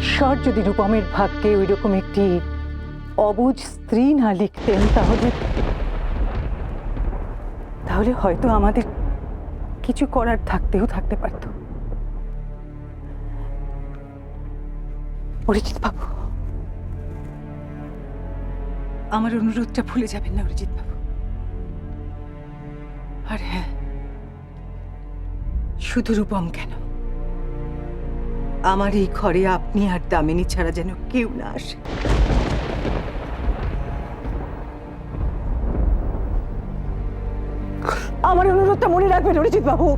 ঈশ্বর যদি রূপমের ভাগ্যে ওই রকম একটি অবুঝ স্ত্রী না লিখতেন তাহলে হয়তো আমাদের কিছু করার থাকতে পারত। অরিজিৎ বাবু, আমার অনুরোধটা ভুলে যাবেন না অরিজিৎ বাবু। আর হ্যাঁ, শুধু রূপম কেন, আমার এই ঘরে আপনি আর দামিনী ছাড়া যেন কেউ না আসে। আমার অনুরোধটা মনে রাখবেন অরিজিৎ বাবু।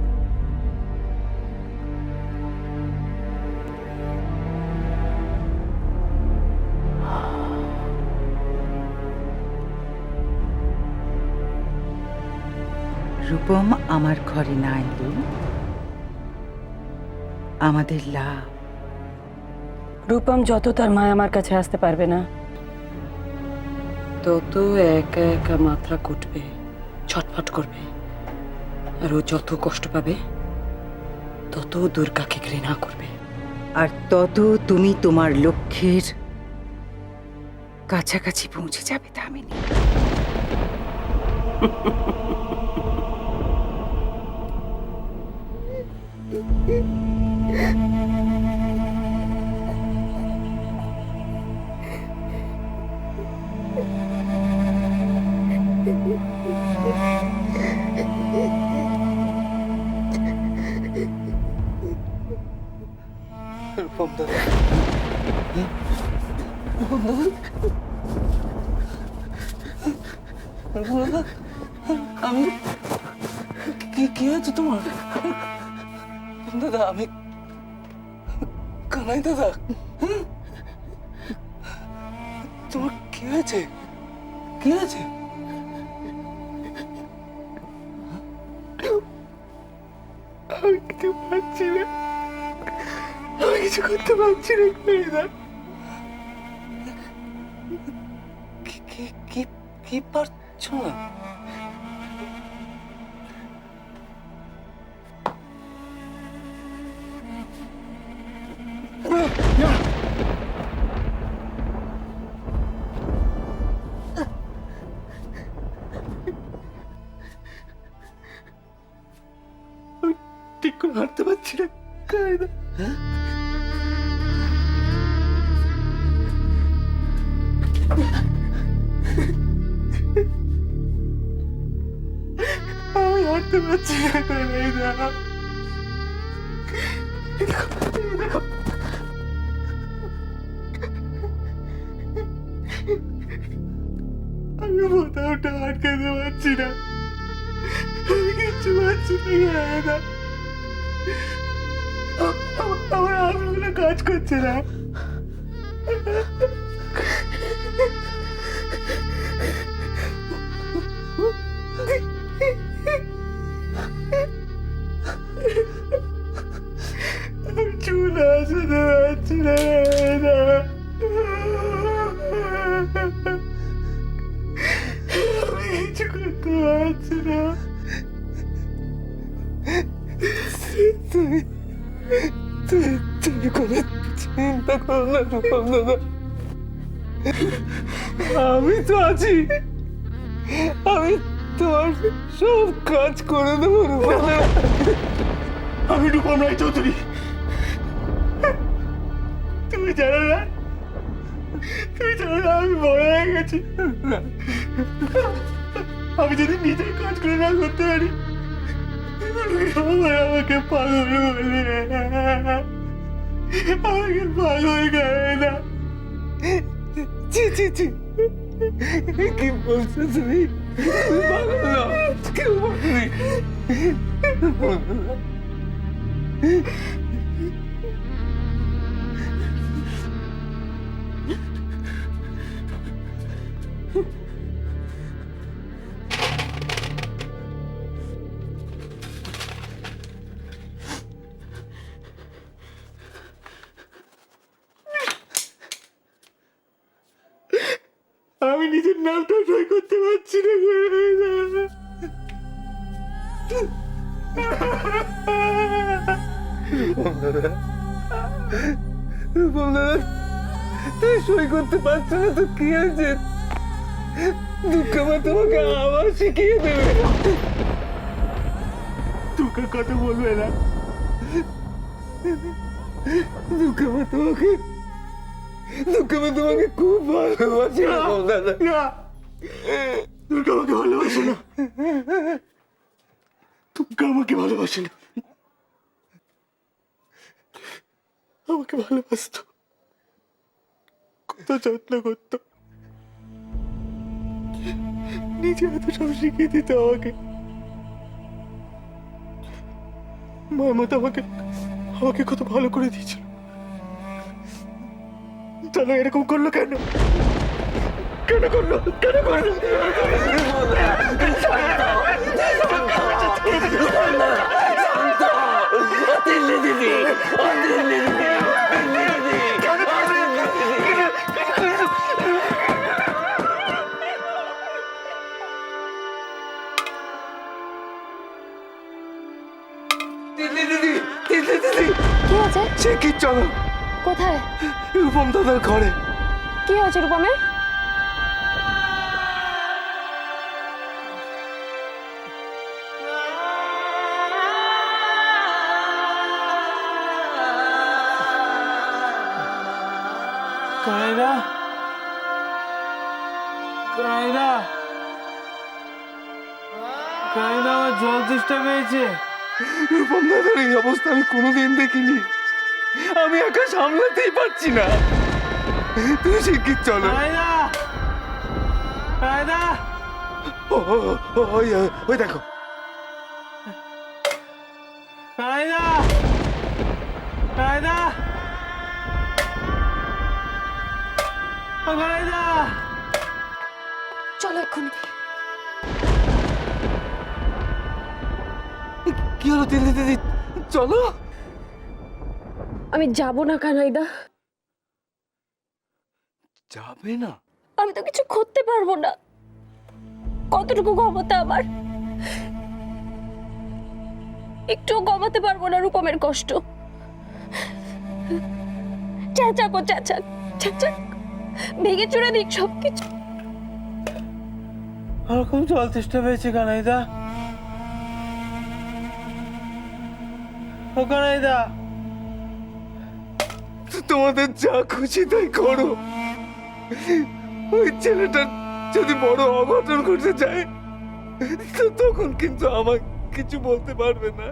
রূপম আমার ঘরে না এলো আমাদের লাভ। রূপম যত তার মা আমার কাছে আসতে পারবে না, তত একা একা মাথা কুটবে, ছটফট করবে। আর ও যত কষ্ট পাবে তত দুর্গাকে ঘৃণা করবে। আর তত তুমি তোমার লক্ষ্যের কাছাকাছি পৌঁছে যাবে দামিনী। আমি কি হয়েছে তোমার দাদা? আমি কানাই দাদা, তোমার কি হয়েছে? কি হয়েছে? আমি কিছু পারছি না, আমি কিছু করতে পারছি না দাদা। কি পারছো না? ঠিক করে হাঁটতে পারছি না। আমি হাঁটতে পারছি না। আমি কোথাওটা আটকাতে পারছি না, আমি কিচ্ছু পারছি না। আমার হাতগুলো কাজ করছে না। আমি চুল আসতে পারছি না। আমি কিছু করতে পারছি না। তুমি কোনো চিন্তা করো না রূপম দাদা, আমি তো আছি। আমি তোমার সব কাজ করে দেবো রূপম দাদা। আমি রূপম রায় চৌধুরী। তুমি জানো না, তুমি জানো না আমি বড় হয়ে গেছি। আমি যদি নিজের কাজ করে না করতে পারি, সবাই আমাকে পাগল বলে, আমাকে পাগল করে না। ছি ছি ছি, কি বলছো তুমি? তুমি পাগল না, কেউ পাগল। আমি নিজের নামটা সই করতে পারছি না। রূপম দাদা, তুই সই করতে পারছো না তো কি হয়েছে? দুঃখ মা তোমাকে আবার শিখিয়ে দেবে। দুঃখের কথা বলবে না। দুঃখ মা তোমাকে খুব ভালোবাসে রূপম দাদা। দুর্গা আমাকে ভালোবাসে না, দুর্গা আমাকে ভালোবাসে না। আমাকে ভালোবাসতো, কত যত্ন করতো, নিজে হাতে সব শিখিয়ে দিত আমাকে। মায়ের মতো আমাকে কত ভালো করে দিয়েছিল। জানো এরকম করলো কেন? কেন করলো? কি হয়েছে? সে কি, চলো কোথায়? রূপম দাদার ঘরে। কি হয়েছে রূপমের? কায়রা, আমার জল তেষ্টা পেয়েছে। রূপম দাদার এই অবস্থা আমি কোনোদিন দেখিনি। আমি একা সামলাতেই পারছি না। তুমি শিগগির চলো। ওই দেখো। চলো এক্ষুনি। কি হলো তিন্নি দিদি? চলো। আমি যাব না কানাইদা। যাবে না? আমি তো কিছু করতে পারবো না। কতটুকু ক্ষমতা আমার, একটুও কমাতে পারবো না রূপমের কষ্ট। চেঁচা ভেঙে চুরে দিক সবকিছু। আমার খুব জল তেষ্টা পেয়েছে কানাইদা। ও কানাইদা, তোমাদের যা খুশি তাই করো। ওই ছেলেটার যদি বড় অঘটন ঘটে যায় তো তখন কিন্তু আমায় কিছু বলতে পারবে না।